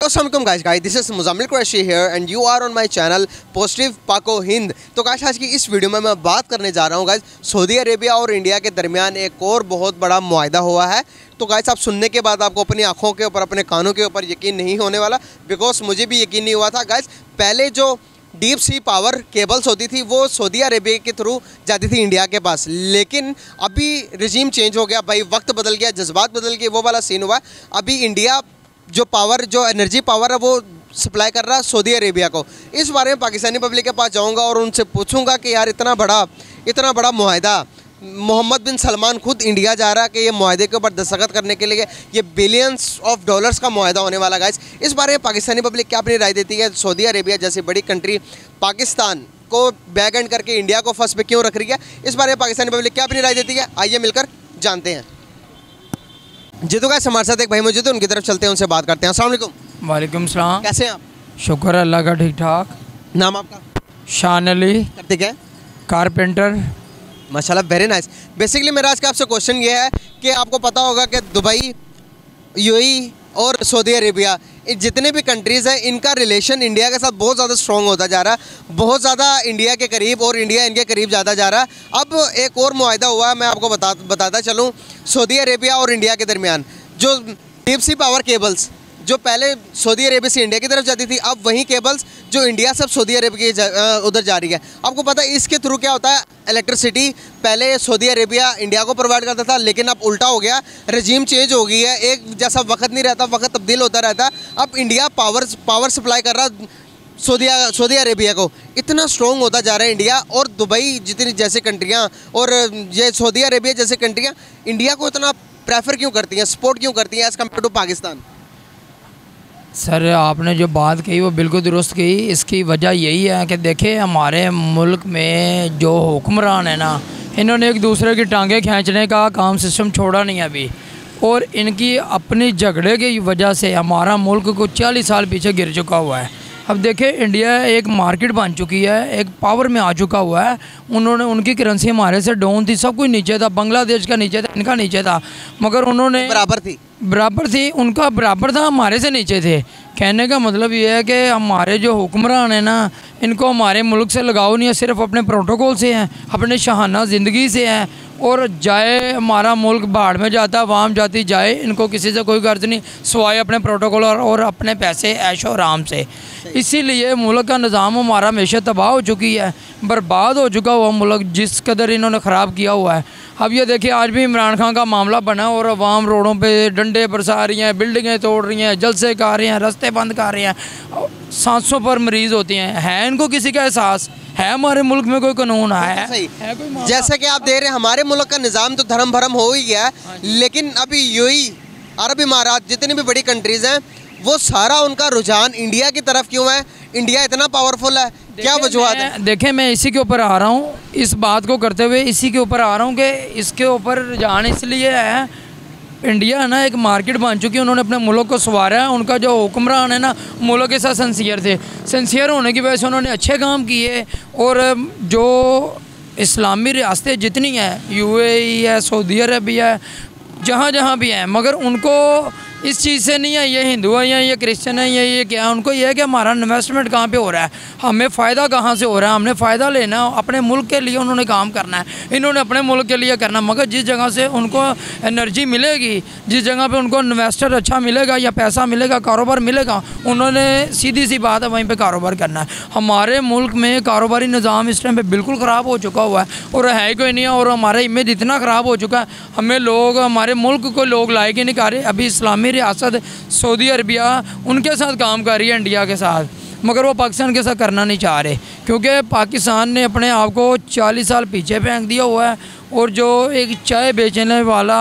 अस्सलाम guys, this is Muzammil Qureshi here and you are on my channel positive पाको हिंद। तो गाइस आज की इस वीडियो में मैं बात करने जा रहा हूँ गाइस सऊदी अरेबिया और इंडिया के दरमियान एक और बहुत बड़ा मुआहदा हुआ है। तो गाइस आप सुनने के बाद आपको अपनी आँखों के ऊपर, अपने कानों के ऊपर यकीन नहीं होने वाला, बिकॉज मुझे भी यकीन नहीं हुआ था। गाइस पहले जो डीप सी पावर केबल्स होती थी वो सऊदी अरेबिया के थ्रू जाती थी इंडिया के पास, लेकिन अभी रिजीम चेंज हो गया भाई, वक्त बदल गया, जज्बात बदल गए, वो वाला सीन हुआ। अभी इंडिया जो पावर, जो एनर्जी पावर है वो सप्लाई कर रहा है सऊदी अरेबिया को। इस बारे में पाकिस्तानी पब्लिक के पास जाऊंगा और उनसे पूछूंगा कि यार इतना बड़ा मुआहदा, मोहम्मद बिन सलमान खुद इंडिया जा रहा है कि ये मुआहदे के ऊपर दस्तखत करने के लिए ये बिलियंस ऑफ डॉलर्स का मुआहदा होने वाला गाइस। इस बारे में पाकिस्तानी पब्लिक क्या अपनी राय देती है? सऊदी अरेबिया जैसी बड़ी कंट्री पाकिस्तान को बैक एंड करके इंडिया को फर्स्ट पे क्यों रख रही है? इस बारे में पाकिस्तानी पब्लिक क्या अपनी राय देती है? आइए मिलकर जानते हैं। जी तो गाइस हमारे साथ एक भाई मौजूद है, उनकी तरफ चलते हैं, उनसे बात करते हैं। अस्सलाम वालेकुम। वालेकुम सलाम। कैसे हैं आप? शुक्र अल्लाह का, ठीक ठाक। नाम आपका? शान अली, करते क्या है? कारपेंटर। माशाल्लाह, वेरी नाइस। बेसिकली मेरा आज का आपसे क्वेश्चन ये है कि आपको पता होगा कि दुबई, यूएई और सऊदी अरेबिया, जितने भी कंट्रीज़ हैं इनका रिलेशन इंडिया के साथ बहुत ज़्यादा स्ट्रॉन्ग होता जा रहा है, बहुत ज़्यादा इंडिया के करीब और इंडिया इनके करीब ज़्यादा जा रहा है। अब एक और मुआहदा हुआ है, मैं आपको बताता चलूँ, सऊदी अरेबिया और इंडिया के दरमियान जो डीप सी पावर केबल्स जो पहले सऊदी अरेबिया से इंडिया की तरफ जाती थी, अब वही केबल्स जो इंडिया से सऊदी अरेबिया उधर जा रही है। आपको पता है इसके थ्रू क्या होता है? इलेक्ट्रिसिटी पहले सऊदी अरेबिया इंडिया को प्रोवाइड करता था, लेकिन अब उल्टा हो गया, रजीम चेंज हो गई है, एक जैसा वक्त नहीं रहता, वक्त तब्दील होता रहता है। अब इंडिया पावर सप्लाई कर रहा सऊदी अरेबिया को। इतना स्ट्रॉन्ग होता जा रहा है इंडिया, और दुबई जितनी जैसे कंट्रियाँ और ये सऊदी अरेबिया जैसे कंट्रियाँ इंडिया को इतना प्रेफर क्यों करती हैं, सपोर्ट क्यों करती हैं as compare to Pakistan? Sir आपने जो बात कही वो बिल्कुल दुरुस्त कही। इसकी वजह यही है कि देखिए हमारे मुल्क में जो हुक्मरान है ना, इन्होंने एक दूसरे की टांगें खींचने का काम सिस्टम छोड़ा नहीं अभी, और इनकी अपनी झगड़े की वजह से हमारा मुल्क को 40 साल पीछे गिर चुका हुआ है। अब देखिए इंडिया एक मार्केट बन चुकी है, एक पावर में आ चुका हुआ है। उनकी करेंसी हमारे से डाउन थी, सब कुछ नीचे था, बांग्लादेश का नीचे था, इनका नीचे था, मगर उन्होंने बराबर थी, उनका बराबर था, हमारे से नीचे थे। कहने का मतलब ये है कि हमारे जो हुक्मरान हैं ना, इनको हमारे मुल्क से लगाव नहीं है, सिर्फ अपने प्रोटोकॉल से हैं, अपने शाहाना ज़िंदगी से हैं, और जाए हमारा मुल्क बाढ़ में जाता, वाम जाती जाए, इनको किसी से कोई गर्ज नहीं सिवाय अपने प्रोटोकॉल और अपने पैसे ऐशो आराम से। इसीलिए मुल्क का निज़ाम हमारा हमेशा तबाह हो चुकी है, बर्बाद हो चुका हुआ मुल्क, जिस कदर इन्होंने ख़राब किया हुआ है। अब ये देखिए आज भी इमरान खान का मामला बना और अवाम रोडों पे डंडे बरसा रही हैं, बिल्डिंगें तोड़ रही हैं, जलसे कर रही हैं, रास्ते बंद कर रही हैं, सांसों पर मरीज़ होती हैं। है इनको किसी का एहसास है? हमारे मुल्क में कोई कानून है कोई? जैसे कि आप दे रहे हैं, हमारे मुल्क का निज़ाम तो धर्म भरम हो ही गया है, लेकिन अभी यूएई, अरब इमारात, जितनी भी बड़ी कंट्रीज़ हैं, वो सारा उनका रुझान इंडिया की तरफ क्यों है? इंडिया इतना पावरफुल है, क्या वजूहत है? देखें मैं इसी के ऊपर आ रहा हूँ, इस बात को करते हुए इसी के ऊपर आ रहा हूँ कि इसके ऊपर रुझान इसलिए है, इंडिया है ना एक मार्केट बन चुकी है, उन्होंने अपने मुल्क को संवारा है। उनका जो हुक्मरान है ना, मुल्क के साथ सिंसियर थे, सिंसियर होने की वजह से उन्होंने अच्छे काम किए, और जो इस्लामी रियासतें जितनी हैं, यूएई है, सऊदी अरबिया है, जहाँ जहाँ भी हैं, मगर उनको इस चीज़ से नहीं है ये हिंदू है या ये क्रिश्चियन है या ये क्या है, उनको ये है कि हमारा इन्वेस्टमेंट कहाँ पे हो रहा है, हमें फ़ायदा कहाँ से हो रहा है, हमने फ़ायदा लेना, अपने मुल्क के लिए उन्होंने काम करना है, इन्होंने अपने मुल्क के लिए करना। मगर जिस जगह से उनको एनर्जी मिलेगी, जिस जगह पे उनको इन्वेस्टर अच्छा मिलेगा या पैसा मिलेगा, कारोबार मिलेगा, उन्होंने सीधी सी बात है वहीं पर कारोबार करना है। हमारे मुल्क में कारोबारी निज़ाम इस टाइम पर बिल्कुल ख़राब हो चुका हुआ है, और है कोई नहीं है, और हमारा इमेज इतना ख़राब हो चुका है, हमें लोग, हमारे मुल्क को लोग लायक ही नहीं कर रहे। अभी इस्लामी रियासत सऊदी अरबिया उनके साथ काम कर रही है इंडिया के साथ, मगर वो पाकिस्तान के साथ करना नहीं चाह रहे, क्योंकि पाकिस्तान ने अपने आप को 40 साल पीछे फेंक दिया हुआ है। और जो एक चाय बेचने वाला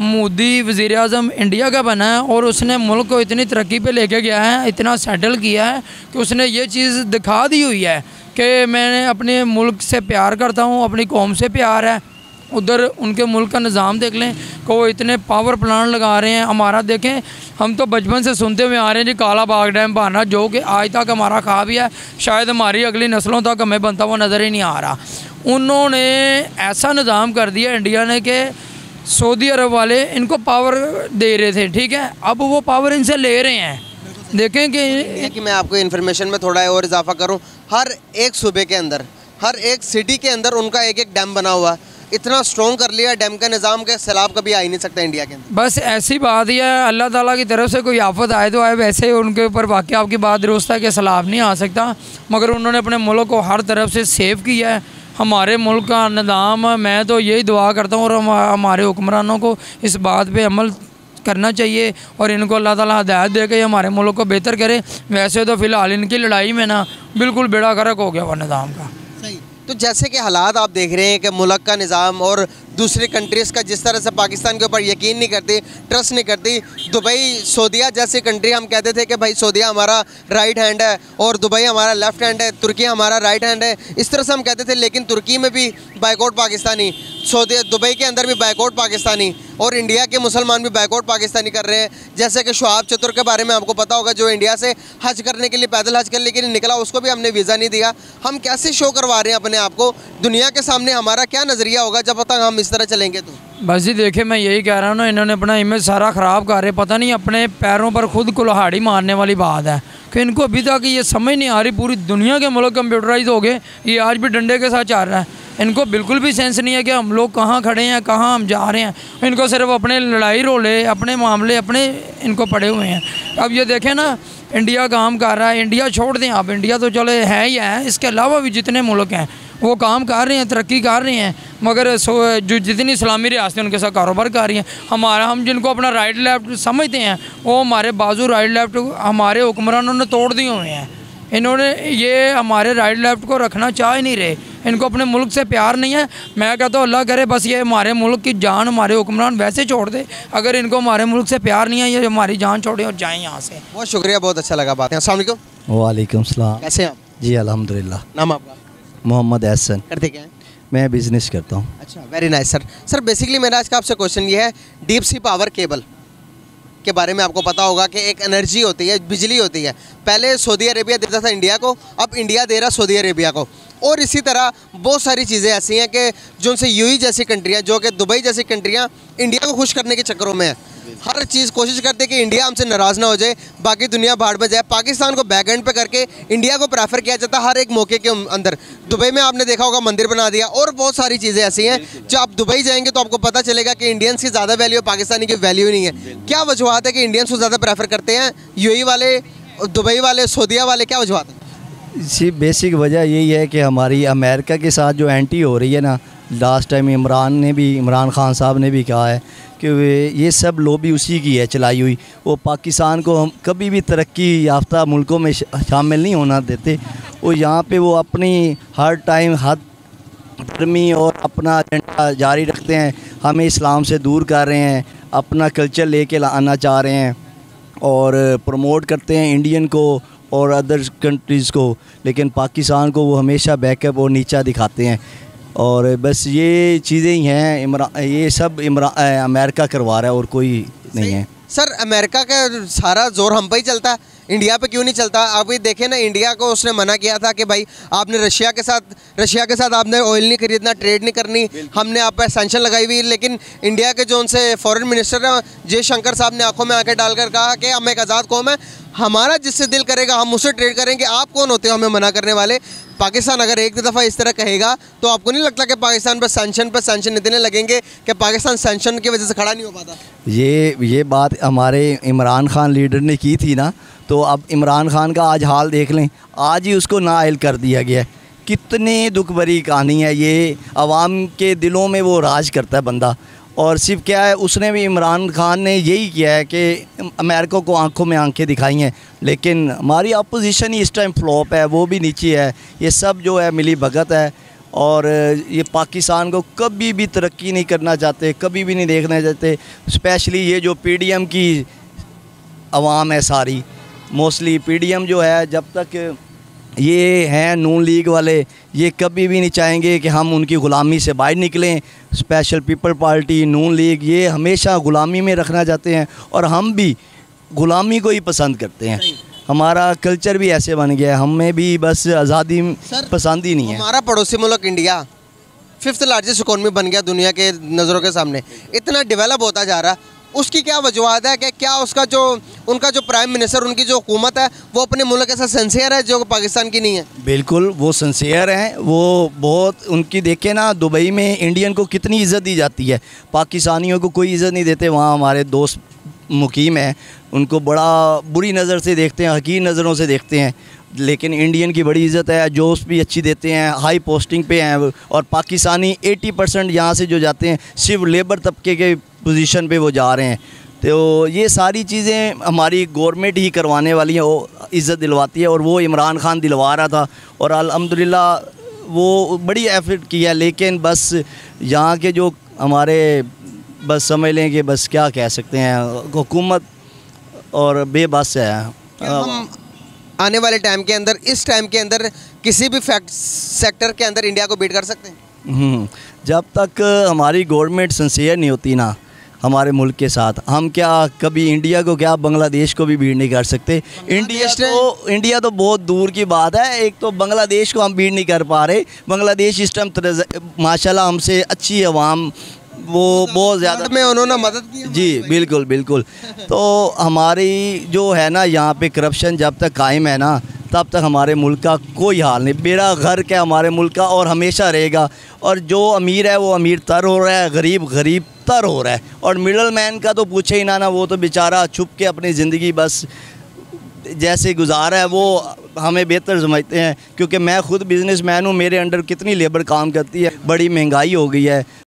मोदी वज़ीर आज़म इंडिया का बना है, और उसने मुल्क को इतनी तरक्की पे लेके गया है, इतना सेटल किया है कि उसने ये चीज़ दिखा दी हुई है कि मैंने अपने मुल्क से प्यार करता हूँ, अपनी कौम से प्यार है। उधर उनके मुल्क का निज़ाम देख लें कि वो इतने पावर प्लांट लगा रहे हैं। हमारा देखें, हम तो बचपन से सुनते हुए आ रहे हैं जी काला बाग डैम बनना, जो कि आज तक हमारा ख्वाब ही है, शायद हमारी अगली नस्लों तक हमें बनता हुआ नज़र ही नहीं आ रहा। उन्होंने ऐसा निज़ाम कर दिया इंडिया ने कि सऊदी अरब वाले इनको पावर दे रहे थे, ठीक है, अब वो पावर इनसे ले रहे हैं, देखें कि मैं आपको इन्फॉर्मेशन में थोड़ा और इजाफा करूं, हर एक सूबे के अंदर, हर एक सिटी के अंदर उनका एक एक डैम बना हुआ है। इतना स्ट्रॉन्ग कर लिया डैम का निज़ाम के सैलाब कभी आ ही नहीं सकता इंडिया के अंदर। बस ऐसी बात ही है, अल्लाह ताला की तरफ से कोई आफत आए तो आए, वैसे ही उनके ऊपर बाकी आपकी बात दुरुस्त है कि सैलाब नहीं आ सकता, मगर उन्होंने अपने मुल्क को हर तरफ से सेव किया है। हमारे मुल्क का निज़ाम, मैं तो यही दुआ करता हूँ और हमारे हुक्मरानों को इस बात पे अमल करना चाहिए और इनको अल्लाह ताला हिदायत दे के हमारे मुल्क को बेहतर करे। वैसे तो फ़िलहाल इनकी लड़ाई में ना बिल्कुल बेड़ा गर्क हो गया हुआ निज़ाम का। सही। तो जैसे कि हालात आप देख रहे हैं कि मुल्क का निज़ाम और दूसरी कंट्रीज़ का जिस तरह से पाकिस्तान के ऊपर यकीन नहीं करती, ट्रस्ट नहीं करती। दुबई, सऊदीया जैसी कंट्री, हम कहते थे कि भाई सऊदीया हमारा राइट हैंड है और दुबई हमारा लेफ़्ट हैंड है, तुर्की हमारा राइट हैंड है, इस तरह से हम कहते थे। लेकिन तुर्की में भी बाइकआउट पाकिस्तानी, दुबई के अंदर भी बाइकआउट पाकिस्तानी और इंडिया के मुसलमान भी बाइकआउट पाकिस्तानी कर रहे हैं। जैसे कि शुआब चतुर के बारे में आपको पता होगा, जो इंडिया से हज करने के लिए पैदल हज करने के लिए निकला, उसको भी हमने वीज़ा नहीं दिया। हम कैसे शो करवा रहे हैं अपने आप को दुनिया के सामने? हमारा क्या नज़रिया होगा जब तक हम इस तरह चलेंगे? तो बस जी देखिए, मैं यही कह रहा हूँ ना, इन्होंने अपना इमेज सारा ख़राब कर रहे, पता नहीं अपने पैरों पर खुद कुल्हाड़ी मारने वाली बात है कि इनको अभी तक ये समझ नहीं आ रही। पूरी दुनिया के मुल्क कंप्यूटराइज हो गए, ये आज भी डंडे के साथ चल रहा है। इनको बिल्कुल भी सेंस नहीं है कि हम लोग कहाँ खड़े हैं, कहाँ हम जा रहे हैं। इनको सिर्फ अपने लड़ाई रोले, अपने मामले अपने इनको पड़े हुए हैं। अब ये देखें ना, इंडिया काम कर रहा है, इंडिया छोड़ दें आप, इंडिया तो चलो है ही है, इसके अलावा भी जितने मुल्क हैं वो काम कर रहे हैं, तरक्की कर रहे हैं, मगर जो जितनी इस्लामी रियासतें उनके साथ कारोबार कर रही हैं। हम जिनको अपना राइट लेफ्ट समझते हैं, वो हमारे बाजू राइट लेफ्ट हमारे हुक्मरानों ने तोड़ दिए हुए हैं। इन्होंने ये हमारे राइट लेफ्ट को रखना चाह ही नहीं रहे, इनको अपने मुल्क से प्यार नहीं है। मैं कहता हूँ अल्लाह करे बस ये हमारे मुल्क की जान हमारे हुक्मरान वैसे छोड़ दे, अगर इनको हमारे मुल्क से प्यार नहीं है, ये हमारी जान छोड़े और जाएँ यहाँ से। बहुत शुक्रिया, बहुत अच्छा लगा बात है। अस्सलाम वालेकुम। वालेकुम सलाम। कैसे हैं आप? जी अल्हम्दुलिल्लाह। नाम आपका? मोहम्मद एहसन। करते क्या हैं? मैं बिज़नेस करता हूँ। अच्छा, very nice sir. Sir basically मेरा आज का आपसे क्वेश्चन ये है, डीप सी पावर केबल के बारे में आपको पता होगा कि एक एनर्जी होती है, बिजली होती है। पहले सऊदी अरेबिया देता था इंडिया को, अब इंडिया दे रहा सऊदी अरेबिया को। और इसी तरह बहुत सारी चीज़ें ऐसी हैं कि जो उनसे यूएई जैसी कंट्रियाँ, जो कि दुबई जैसी कंट्रियाँ इंडिया को खुश करने के चक्करों में है। हर चीज़ कोशिश करते कि इंडिया हमसे नाराज़ ना हो जाए, बाकी दुनिया भाड़ में जाए। पाकिस्तान को बैक एंड पे करके इंडिया को प्रेफर किया जाता हर एक मौके के अंदर। दुबई में आपने देखा होगा मंदिर बना दिया, और बहुत सारी चीज़ें ऐसी हैं। जब आप दुबई जाएंगे तो आपको पता चलेगा कि इंडियंस की ज़्यादा वैल्यू है, पाकिस्तानी की वैल्यू नहीं है। क्या वजूहत है कि इंडियंस को ज़्यादा प्रेफर करते हैं यूएई वाले, दुबई वाले, सऊदीया वाले? क्या वजूहत है? जी बेसिक वजह यही है कि हमारी अमेरिका के साथ जो एंटी हो रही है ना, लास्ट टाइम इमरान खान साहब ने भी कहा है कि ये सब लॉबी उसी की है चलाई हुई। वो पाकिस्तान को हम कभी भी तरक्की याफ्ता मुल्कों में शामिल नहीं होना देते। वो यहाँ पे वो अपनी हर टाइम हद धर्मी और अपना एजेंडा जारी रखते हैं, हमें इस्लाम से दूर कर रहे हैं, अपना कल्चर लेके आना चाह रहे हैं और प्रमोट करते हैं इंडियन को और अदर कंट्रीज़ को, लेकिन पाकिस्तान को वो हमेशा बैकअप और नीचा दिखाते हैं। और बस ये चीज़ें ही हैं, ये सब अमेरिका करवा रहा है और कोई नहीं है। सर अमेरिका का सारा जोर हम पे ही चलता है, इंडिया पे क्यों नहीं चलता? आप ये देखें ना, इंडिया को उसने मना किया था कि भाई आपने रशिया के साथ आपने ऑयल नहीं खरीदना, ट्रेड नहीं करनी, हमने आप पर सैंक्शन लगाई हुई। लेकिन इंडिया के जो उनसे फॉरेन मिनिस्टर हैं जयशंकर साहब ने आंखों में आंखें डालकर कहा कि हम एक आज़ाद कौम है, हमारा जिससे दिल करेगा हम उससे ट्रेड करेंगे, आप कौन होते हो हमें मना करने वाले? पाकिस्तान अगर एक दफ़ा इस तरह कहेगा तो आपको नहीं लगता कि पाकिस्तान पर सैंक्शन इतने लगेंगे कि पाकिस्तान सैंक्शन की वजह से खड़ा नहीं हो पाता? ये बात हमारे इमरान खान लीडर ने की थी ना, तो अब इमरान खान का आज हाल देख लें, आज ही उसको नाअहल कर दिया गया है। कितनी दुख भरी कहानी है ये, आवाम के दिलों में वो राज करता है बंदा। और सिर्फ क्या है, उसने भी इमरान खान ने यही किया है कि अमेरिका को आंखों में आंखें दिखाई हैं, लेकिन हमारी अपोजिशन ही इस टाइम फ्लॉप है, वो भी नीचे है। ये सब जो है मिली भगत है और ये पाकिस्तान को कभी भी तरक्की नहीं करना चाहते, कभी भी नहीं देखना चाहते। स्पेशली ये जो पीडीएम की आवाम है सारी, मोस्टली पीडीएम जो है, जब तक ये हैं नून लीग वाले, ये कभी भी नहीं चाहेंगे कि हम उनकी ग़ुलामी से बाहर निकलें। स्पेशल पीपल पार्टी, नून लीग, ये हमेशा ग़ुलामी में रखना चाहते हैं और हम भी ग़ुलामी को ही पसंद करते हैं। हमारा कल्चर भी ऐसे बन गया है, हमें भी बस आज़ादी पसंद ही नहीं है। हमारा पड़ोसी मुल्क इंडिया 5th लार्जेस्ट इकोनॉमी बन गया दुनिया के नज़रों के सामने, इतना डेवलप होता जा रहा, उसकी क्या वजूहत है कि क्या उसका जो उनका जो प्राइम मिनिस्टर, उनकी जो हुकूमत है वो अपने मुल्क के साथ सिंसियर है जो पाकिस्तान की नहीं है? बिल्कुल वो सिंसियर हैं, वो बहुत उनकी देखें ना, दुबई में इंडियन को कितनी इज़्ज़त दी जाती है, पाकिस्तानियों को कोई इज़्ज़त नहीं देते। वहाँ हमारे दोस्त मुकीम हैं, उनको बड़ा बुरी नज़र से देखते हैं, हकीर नज़रों से देखते हैं, लेकिन इंडियन की बड़ी इज़्ज़त है, जोश भी अच्छी देते हैं, हाई पोस्टिंग पे हैं। और पाकिस्तानी 80% यहाँ से जो जाते हैं सिर्फ लेबर तबके के पोजीशन पे वो जा रहे हैं। तो ये सारी चीज़ें हमारी गवर्नमेंट ही करवाने वाली हैं, वो इज़्ज़त दिलवाती है, और वो इमरान खान दिलवा रहा था और अल्हम्दुलिल्लाह वो बड़ी एफर्ट किया। लेकिन बस यहाँ के जो हमारे, बस समझ लें कि बस क्या कह सकते हैं, हुकूमत और बेबस है। हम आने वाले टाइम के अंदर, इस टाइम के अंदर किसी भी सेक्टर के अंदर इंडिया को बीट कर सकते हैं? जब तक हमारी गवर्नमेंट सिंसियर नहीं होती ना हमारे मुल्क के साथ, हम क्या कभी इंडिया को, क्या बांग्लादेश को भी बीट नहीं कर सकते। इंडिया तो बहुत दूर की बात है, एक तो बांग्लादेश को हम बीट नहीं कर पा रहे। बांग्लादेश इस टाइम माशाल्लाह हमसे अच्छी अवाम, वो बहुत ज़्यादा में उन्होंने मदद की। जी बिल्कुल बिल्कुल। तो हमारी जो है ना यहाँ पे करप्शन जब तक कायम है ना, तब तक हमारे मुल्क का कोई हाल नहीं। बेड़ा गर्क है हमारे मुल्क का और हमेशा रहेगा। और जो अमीर है वो अमीर तर हो रहा है, गरीब गरीब तर हो रहा है। और मिडल मैन का तो पूछे ही ना, वो तो बेचारा छुप के अपनी ज़िंदगी बस जैसे गुजारा है वो हमें बेहतर समझते हैं, क्योंकि मैं खुद बिजनेसमैन हूँ, मेरे अंडर कितनी लेबर काम करती है, बड़ी महंगाई हो गई है।